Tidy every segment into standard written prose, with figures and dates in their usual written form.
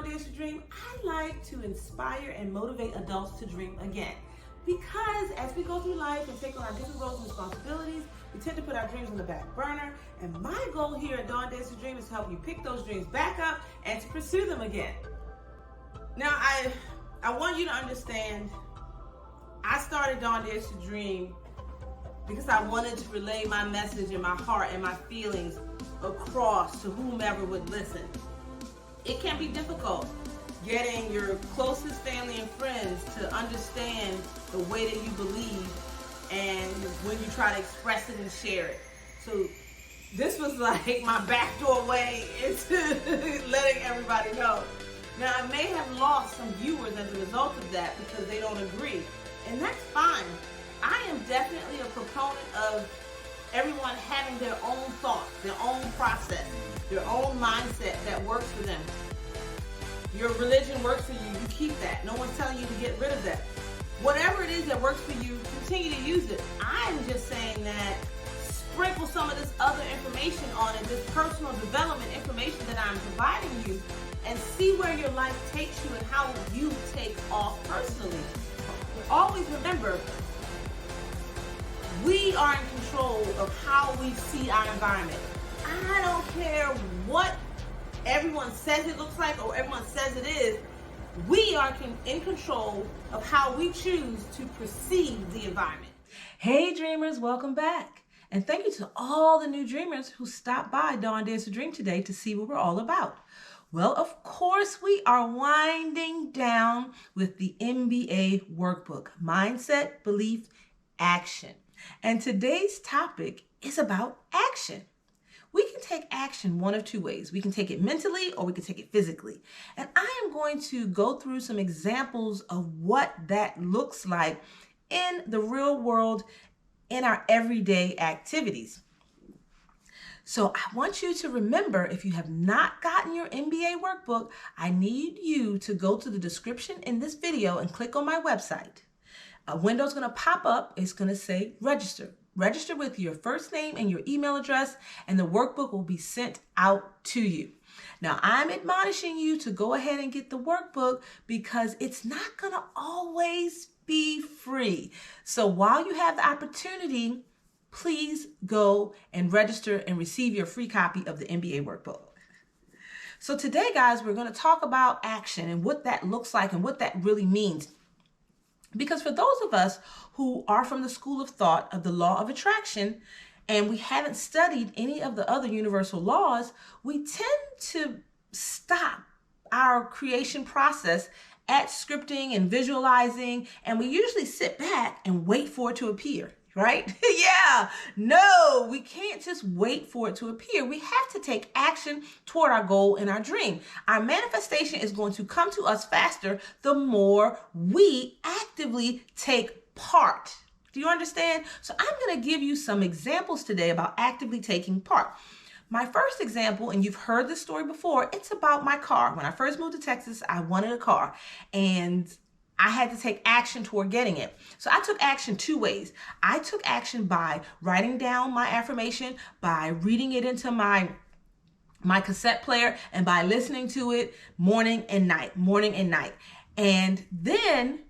Dare to Dream, I like to inspire and motivate adults to dream again. Because as we go through life and take on our different roles and responsibilities, we tend to put our dreams on the back burner. And my goal here at DawnDares2 Dream is to help you pick those dreams back up and to pursue them again. Now, I want you to understand, I started DawnDares2 Dream because I wanted to relay my message and my heart and my feelings across to whomever would listen. It can be difficult getting your closest family and friends to understand the way that you believe and when you try to express it and share it. So this was like my backdoor way into letting everybody know. Now, I may have lost some viewers as a result of that because they don't agree, and that's fine. I am definitely a proponent of everyone having their own thoughts, their own process, their own mindset that works for them. Your religion works for you, you keep that. No one's telling you to get rid of that. Whatever it is that works for you, continue to use it. I'm just saying that sprinkle some of this other information on it, this personal development information that I'm providing you, and see where your life takes you and how you take off personally. Always remember, we are in control of how we see our environment. I don't care what everyone says it looks like or everyone says it is. We are in control of how we choose to perceive the environment. Hey dreamers, welcome back. And thank you to all the new dreamers who stopped by DawnDares2 Dream today to see what we're all about. Well, of course, we are winding down with the MBA Workbook, Mindset, Belief, Action. And today's topic is about action. We can take action one of two ways. We can take it mentally or we can take it physically. And I am going to go through some examples of what that looks like in the real world in our everyday activities. So I want you to remember, if you have not gotten your MBA workbook, I need you to go to the description in this video and click on my website. A window is going to pop up. It's going to say register. Register with your first name and your email address, and the workbook will be sent out to you. Now, I'm admonishing you to go ahead and get the workbook because it's not going to always be free. So while you have the opportunity, please go and register and receive your free copy of the MBA workbook. So today, guys, we're going to talk about action and what that looks like and what that really means. Because for those of us who are from the school of thought of the law of attraction, and we haven't studied any of the other universal laws, we tend to stop our creation process at scripting and visualizing, and we usually sit back and wait for it to appear, right? Yeah, no, we can't just wait for it to appear. We have to take action toward our goal and our dream. Our manifestation is going to come to us faster the more we actively take part. Do you understand? So I'm going to give you some examples today about actively taking part. My first example, and you've heard this story before, it's about my car. When I first moved to Texas, I wanted a car, and I had to take action toward getting it. So I took action two ways. I took action by writing down my affirmation, by reading it into my cassette player, and by listening to it morning and night. And then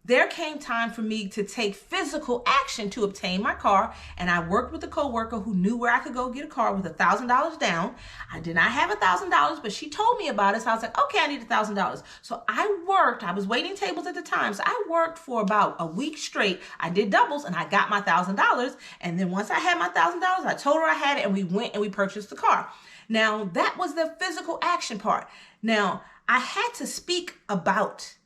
there came time for me to take physical action to obtain my car, and I worked with a coworker who knew where I could go get a car with $1,000 down. I did not have $1,000, but she told me about it, so I was like, okay, I need $1,000. So I was waiting tables at the time, so I worked for about a week straight. I did doubles, and I got my $1,000, and then once I had my $1,000, I told her I had it, and we went and we purchased the car. Now, that was the physical action part. Now, I had to speak about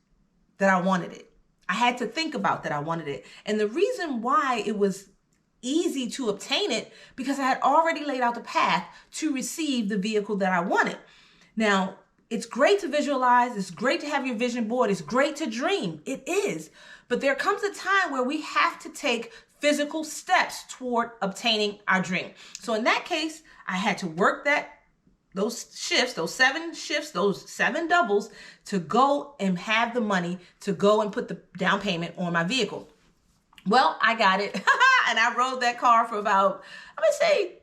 that I wanted it. I had to think about that I wanted it. And the reason why it was easy to obtain it, because I had already laid out the path to receive the vehicle that I wanted. Now, it's great to visualize. It's great to have your vision board. It's great to dream. It is. But there comes a time where we have to take physical steps toward obtaining our dream. So in that case, I had to work those shifts, those 7 shifts, those 7 doubles to go and have the money to go and put the down payment on my vehicle. Well, I got it. And I rode that car for about, I'm going to say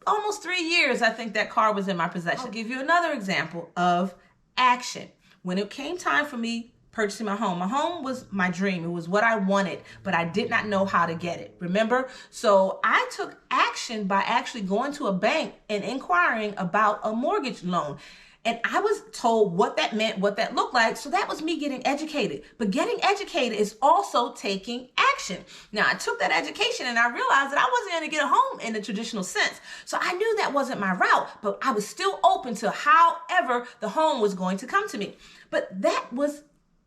almost 3 years. I think that car was in my possession. I'll give you another example of action. When it came time for me purchasing my home was my dream. It was what I wanted, but I did not know how to get it. Remember? So I took action by actually going to a bank and inquiring about a mortgage loan. And I was told what that meant, what that looked like. So that was me getting educated. But getting educated is also taking action. Now, I took that education and I realized that I wasn't going to get a home in the traditional sense. So I knew that wasn't my route, but I was still open to however the home was going to come to me. But that was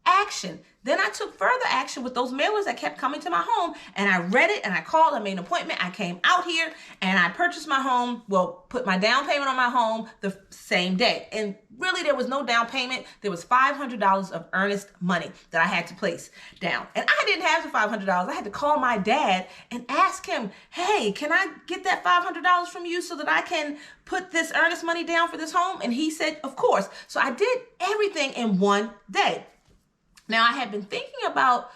action. Then I took further action with those mailers that kept coming to my home, and I read it and I called, I made an appointment, I came out here and I purchased my home, put my down payment on my home the same day. And really there was no down payment. There was $500 of earnest money that I had to place down. And I didn't have the $500. I had to call my dad and ask him, hey, can I get that $500 from you so that I can put this earnest money down for this home? And he said, of course. So I did everything in one day. Now, I had been thinking about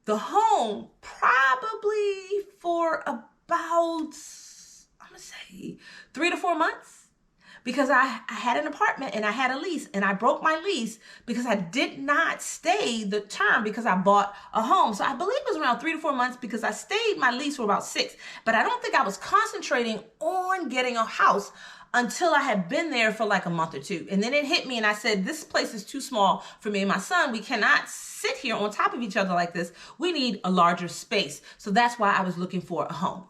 the home probably for about, I'm going to say 3 to 4 months, because I had an apartment and I had a lease, and I broke my lease because I did not stay the term because I bought a home. So I believe it was around 3 to 4 months because I stayed my lease for about 6, but I don't think I was concentrating on getting a house until I had been there for like a month or 2. And then it hit me and I said, this place is too small for me and my son. We cannot sit here on top of each other like this. We need a larger space. So that's why I was looking for a home.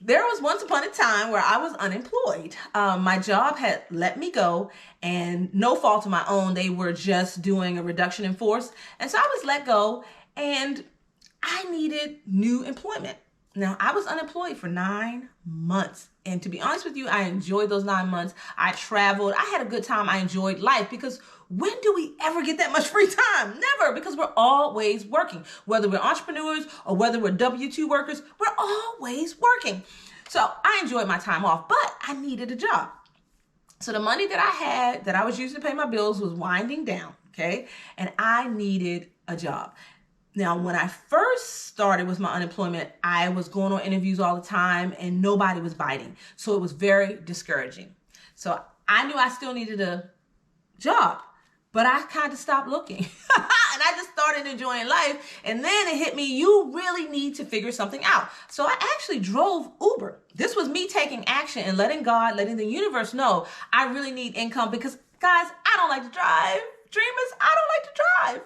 There was once upon a time where I was unemployed. My job had let me go, and no fault of my own. They were just doing a reduction in force. And so I was let go and I needed new employment. Now, I was unemployed for 9 months. And to be honest with you, I enjoyed those 9 months. I traveled. I had a good time. I enjoyed life, because when do we ever get that much free time? Never, because we're always working. Whether we're entrepreneurs or whether we're W-2 workers, we're always working. So I enjoyed my time off, but I needed a job. So the money that I had that I was using to pay my bills was winding down, okay? And I needed a job. Now, when I first started with my unemployment, I was going on interviews all the time and nobody was biting. So it was very discouraging. So I knew I still needed a job, but I kind of stopped looking. And I just started enjoying life. And then it hit me, you really need to figure something out. So I actually drove Uber. This was me taking action and letting God, letting the universe know I really need income, because guys, I don't like to drive. Dreamers, I don't like to drive.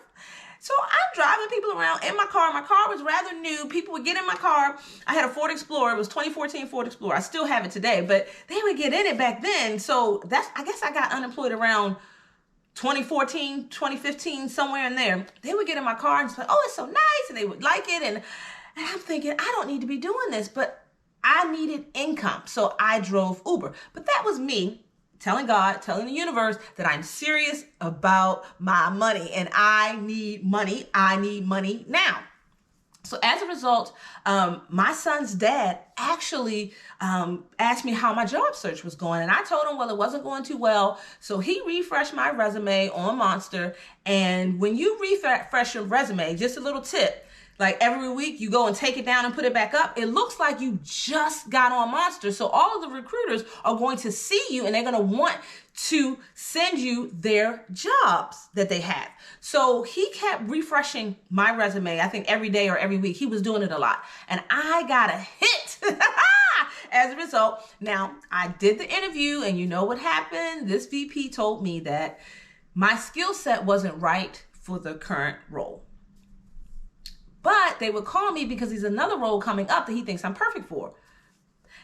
So I'm driving people around in my car. My car was rather new. People would get in my car. I had a Ford Explorer. It was 2014 Ford Explorer. I still have it today, but they would get in it back then. So I guess I got unemployed around 2014, 2015, somewhere in there. They would get in my car and say, oh, it's so nice. And they would like it. And I'm thinking, I don't need to be doing this, but I needed income. So I drove Uber. But that was me telling God, telling the universe that I'm serious about my money and I need money. I need money now. So as a result, my son's dad actually asked me how my job search was going. And I told him, well, it wasn't going too well. So he refreshed my resume on Monster. And when you refresh your resume, just a little tip, like every week you go and take it down and put it back up, it looks like you just got on Monster. So all of the recruiters are going to see you and they're going to want to send you their jobs that they have. So he kept refreshing my resume, I think every day or every week. He was doing it a lot. And I got a hit as a result. Now, I did the interview and you know what happened? This VP told me that my skill set wasn't right for the current role. But they would call me because there's another role coming up that he thinks I'm perfect for.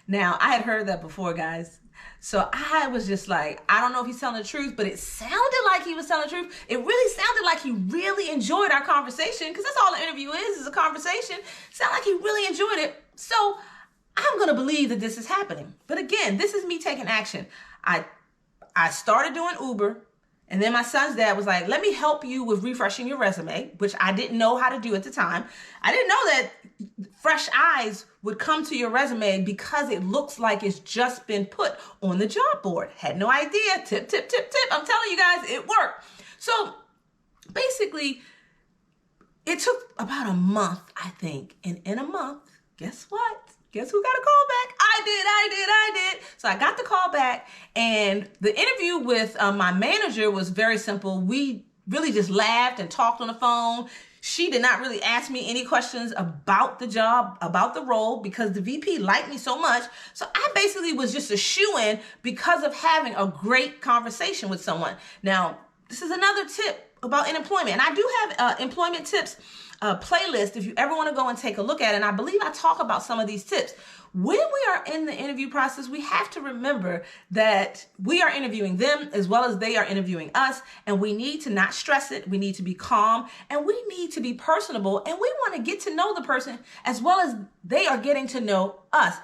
Now, I had heard that before, guys. So I was just like, I don't know if he's telling the truth, but it sounded like he was telling the truth. It really sounded like he really enjoyed our conversation, because that's all the interview is a conversation. It sounded like he really enjoyed it. So I'm going to believe that this is happening. But again, this is me taking action. I started doing Uber. And then my son's dad was like, let me help you with refreshing your resume, which I didn't know how to do at the time. I didn't know that fresh eyes would come to your resume because it looks like it's just been put on the job board. Had no idea. Tip, tip, tip, tip. I'm telling you guys, it worked. So basically, it took about a month, I think. And in a month, guess what? Guess who got a call back? I did. So I got the call back, and the interview with my manager was very simple. We really just laughed and talked on the phone. She did not really ask me any questions about the job, about the role, because the VP liked me so much. So I basically was just a shoo-in because of having a great conversation with someone. Now, this is another tip about unemployment, and I do have employment tips playlist if you ever want to go and take a look at it. And I believe I talk about some of these tips. When we are in the interview process, we have to remember that we are interviewing them as well as they are interviewing us, and we need to not stress it. We need to be calm, and we need to be personable, and we want to get to know the person as well as they are getting to know us.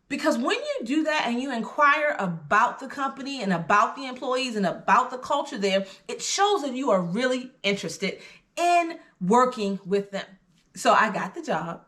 Because when you do that and you inquire about the company and about the employees and about the culture there, it shows that you are really interested in working with them. So I got the job,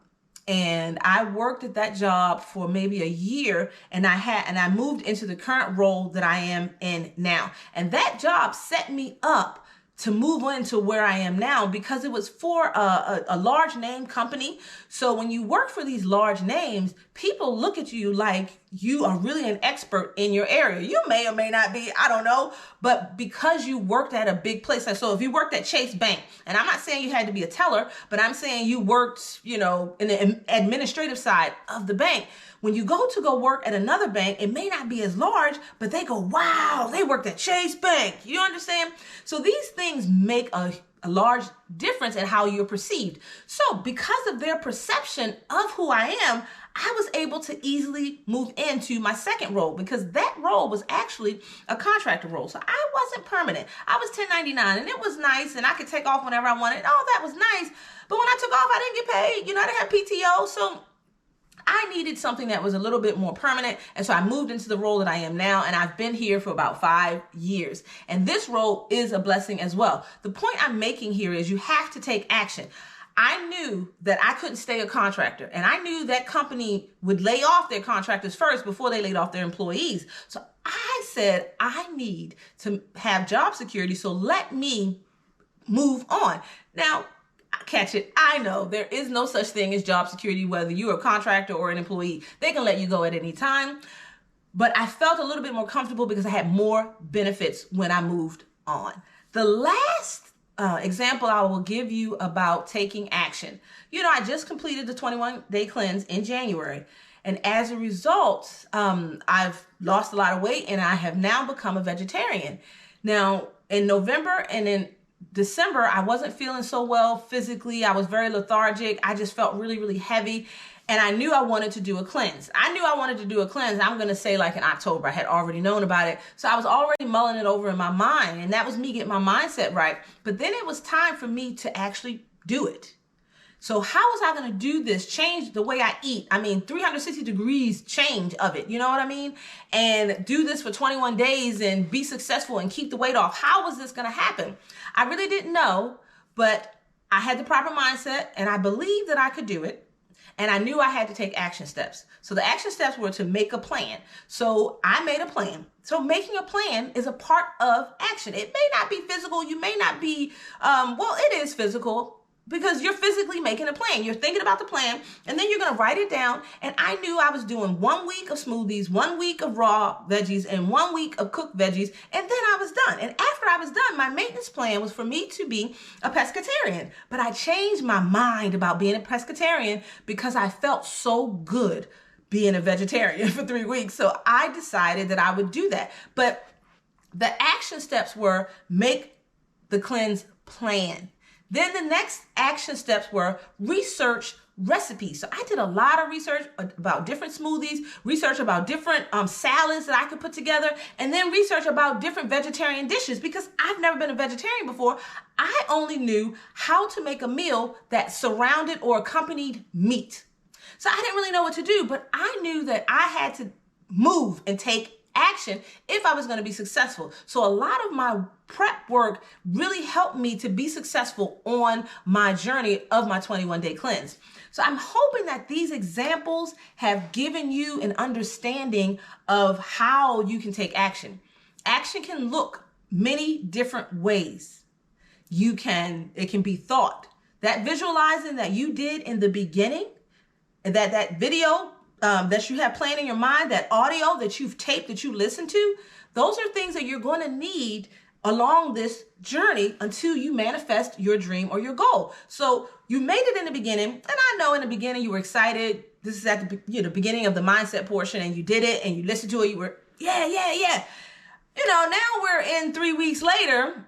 and I worked at that job for maybe a year, and I moved into the current role that I am in now. And that job set me up to move into where I am now because it was for a large name company. So when you work for these large names, people look at you like you are really an expert in your area. You may or may not be, I don't know, but because you worked at a big place. Like, so if you worked at Chase Bank, and I'm not saying you had to be a teller, but I'm saying you worked, in the administrative side of the bank. When you go work at another bank, it may not be as large, but they go, wow, they worked at Chase Bank. You understand? So these things make a large difference in how you're perceived. So because of their perception of who I am, I was able to easily move into my second role because that role was actually a contractor role. So I wasn't permanent. I was 1099, and it was nice, and I could take off whenever I wanted. Oh, that was nice. But when I took off, I didn't get paid. I didn't have PTO. So I needed something that was a little bit more permanent. And so I moved into the role that I am now, and I've been here for about 5 years. And this role is a blessing as well. The point I'm making here is you have to take action. I knew that I couldn't stay a contractor, and I knew that company would lay off their contractors first before they laid off their employees. So I said, I need to have job security, so let me move on. Now, catch it. I know there is no such thing as job security, whether you're a contractor or an employee. They can let you go at any time. But I felt a little bit more comfortable because I had more benefits when I moved on. The last example I will give you about taking action. I just completed the 21-day cleanse in January. And as a result, I've lost a lot of weight, and I have now become a vegetarian. Now, in November and in December, I wasn't feeling so well physically. I was very lethargic. I just felt really, really heavy. And I knew I wanted to do a cleanse. I'm going to say like in October. I had already known about it. So I was already mulling it over in my mind. And that was me getting my mindset right. But then it was time for me to actually do it. So how was I going to do this? Change the way I eat. 360 degrees change of it. You know what I mean? And do this for 21 days and be successful and keep the weight off. How was this going to happen? I really didn't know, but I had the proper mindset, and I believed that I could do it. And I knew I had to take action steps. So the action steps were to make a plan. So I made a plan. So making a plan is a part of action. It may not be physical. You may not be, it is physical, because you're physically making a plan. You're thinking about the plan, and then you're going to write it down. And I knew I was doing 1 week of smoothies, 1 week of raw veggies, and 1 week of cooked veggies. And then I was done. And after I was done, my maintenance plan was for me to be a pescatarian. But I changed my mind about being a pescatarian because I felt so good being a vegetarian for 3 weeks. So I decided that I would do that. But the action steps were make the cleanse plan. Then the next action steps were research recipes. So I did a lot of research about different smoothies, research about different salads that I could put together, and then research about different vegetarian dishes because I've never been a vegetarian before. I only knew how to make a meal that surrounded or accompanied meat. So I didn't really know what to do, but I knew that I had to move and take action if I was going to be successful. So a lot of my prep work really helped me to be successful on my journey of my 21-day cleanse. So I'm hoping that these examples have given you an understanding of how you can take action. Action can look many different ways. It can be thought. That visualizing that you did in the beginning, that video that you have playing in your mind, that audio that you've taped, that you listen to, those are things that you're going to need along this journey until you manifest your dream or your goal. So you made it in the beginning, and I know in the beginning you were excited. This is at the beginning of the mindset portion, and you did it, and you listened to it. You were, yeah. Now we're in 3 weeks later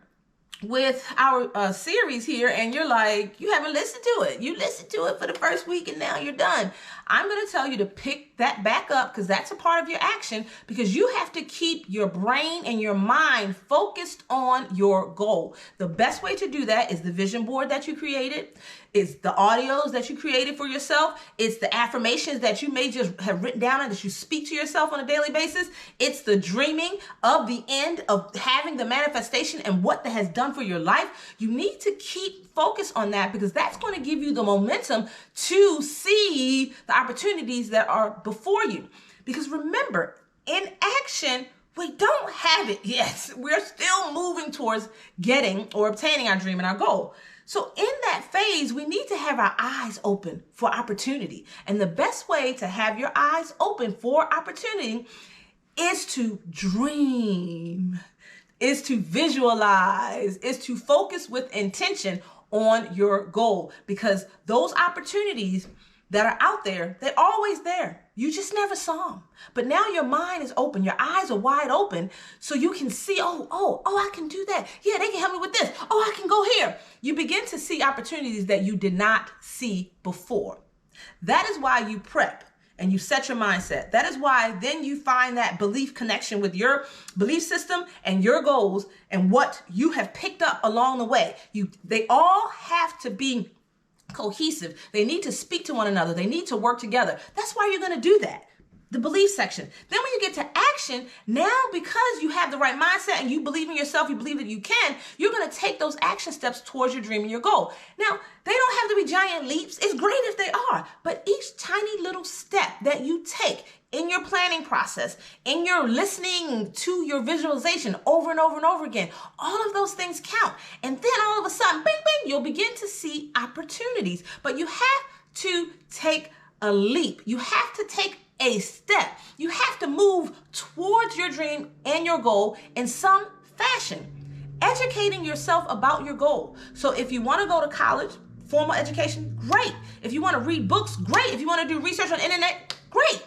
with our series here, and you're like, you haven't listened to it. You listened to it for the first week, and now you're done. I'm going to tell you to pick that back up, because that's a part of your action, because you have to keep your brain and your mind focused on your goal. The best way to do that is the vision board that you created. It's the audios that you created for yourself. It's the affirmations that you may just have written down and that you speak to yourself on a daily basis. It's the dreaming of the end of having the manifestation and what that has done for your life. You need to keep focus on that, because that's going to give you the momentum to see the opportunities that are before you. Because remember, in action, we don't have it yet. We're still moving towards getting or obtaining our dream and our goal. So in that phase, we need to have our eyes open for opportunity. And the best way to have your eyes open for opportunity is to dream, is to visualize, is to focus with intention on your goal, because those opportunities that are out there, they're always there. You just never saw them. But now your mind is open. Your eyes are wide open, so you can see, oh, I can do that. Yeah, they can help me with this. Oh, I can go here. You begin to see opportunities that you did not see before. That is why you prep and you set your mindset. That is why then you find that belief connection with your belief system and your goals and what you have picked up along the way. They all have to be cohesive. They need to speak to one another. They need to work together. That's why you're going to do that. The belief section. Then when you get to action, now because you have the right mindset and you believe in yourself, you believe that you can, you're going to take those action steps towards your dream and your goal. Now, they don't have to be giant leaps. It's great if they are, but each tiny little step that you take in your planning process, in your listening to your visualization over and over and over again, all of those things count. And then all of a sudden, bing, bing, you'll begin to see opportunities. But you have to take a leap. You have to take a step. You have to move towards your dream and your goal in some fashion. Educating yourself about your goal. So if you want to go to college, formal education, great. If you want to read books, great. If you want to do research on the internet, great.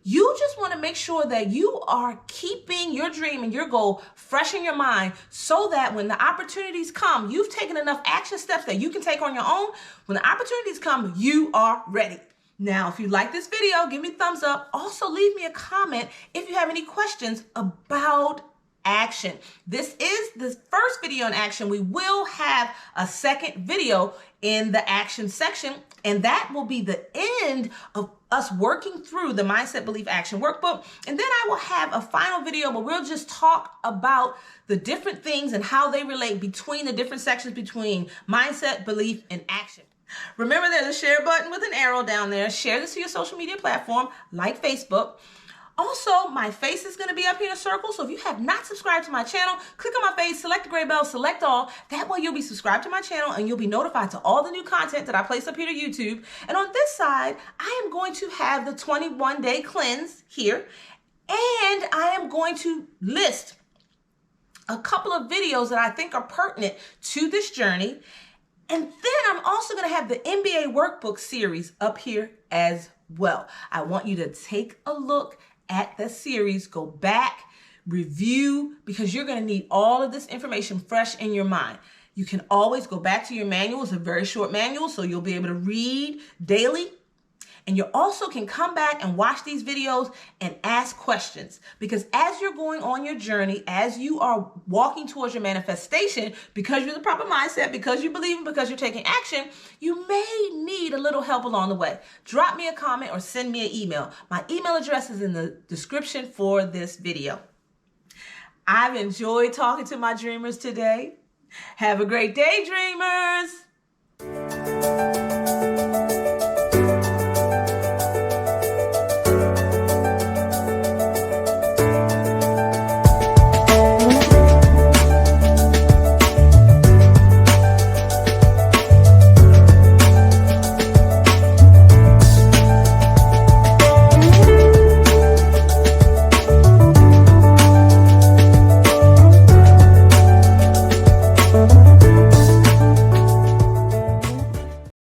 You just want to make sure that you are keeping your dream and your goal fresh in your mind, so that when the opportunities come, you've taken enough action steps that you can take on your own. When the opportunities come, you are ready. Now, if you like this video, give me a thumbs up. Also, leave me a comment if you have any questions about action. This is the first video in action. We will have a second video in the action section, and that will be the end of us working through the Mindset Belief Action Workbook. And then I will have a final video where we'll just talk about the different things and how they relate between the different sections between mindset, belief, and action. Remember, there's a share button with an arrow down there. Share this to your social media platform like Facebook. Also, my face is going to be up here in a circle. So if you have not subscribed to my channel, click on my face, select the gray bell, select all. That way you'll be subscribed to my channel and you'll be notified to all the new content that I place up here to YouTube. And on this side, I am going to have the 21-day cleanse here. And I am going to list a couple of videos that I think are pertinent to this journey. And then I'm also going to have the MBA Workbook series up here as well. I want you to take a look at the series, go back, review, because you're going to need all of this information fresh in your mind. You can always go back to your manual. It's a very short manual, so you'll be able to read daily. And you also can come back and watch these videos and ask questions, because as you're going on your journey, as you are walking towards your manifestation, because you're the proper mindset, because you believe in, because you're taking action, you may need a little help along the way. Drop me a comment or send me an email. My email address is in the description for this video. I've enjoyed talking to my dreamers today. Have a great day, dreamers.